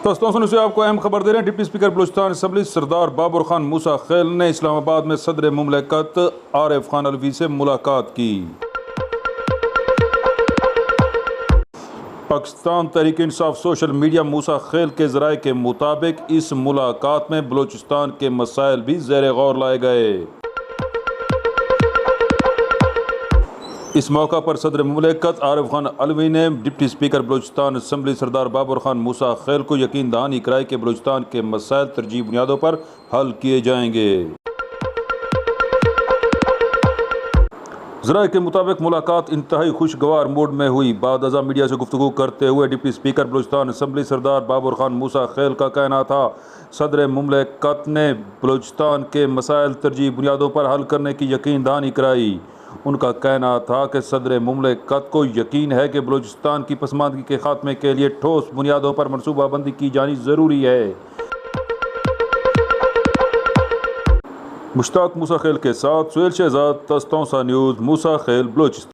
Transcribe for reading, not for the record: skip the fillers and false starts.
दोस्तों से आपको अहम खबर दे रहे हैं। डिप्टी स्पीकर बलूचिस्तान असम्बली सरदार बाबर खान मूसा खेल ने इस्लामाबाद में सदर मुमलिकत आरिफ खान अलवी से मुलाकात की। पाकिस्तान तहरीक इंसाफ सोशल मीडिया मूसा खेल के ज़राए के मुताबिक इस मुलाकात में बलूचिस्तान के मसाइल भी ज़ेर गौर लाए गए। इस मौका पर सदर मुमलिकत आरिफ खान अलवी ने डिप्टी स्पीकर बलूचिस्तान असम्बली सरदार बाबर खान मूसा खेल को यकीन दहानी कराई कि बलूचिस्तान के मसाइल तरजीह बुनियादों पर हल किए जाएंगे। ज़राए के मुताबिक मुलाकात इंतहाई खुशगवार मूड में हुई। बाद अज़ा मीडिया से गुफ्तगू करते हुए डिप्टी स्पीकर बलूचिस्तान असम्बली सरदार बाबर खान मूसा खेल का कहना था, सदर मुमलिकत ने बलूचिस्तान के मसाइल तरजीह बुनियादों पर हल करने की यकीन दहानी कराई। उनका कहना था कि सदर मुमलिकत को यकीन है कि बलूचिस्तान की पसमानदगी के खात्मे के लिए ठोस बुनियादों पर मनसूबाबंदी की जानी ज़रूरी है। मुश्ताक मूसा खेल के साथ सुहेल शहजाद, तस्तौसा न्यूज़, मूसा खेल, बलूचिस्तान।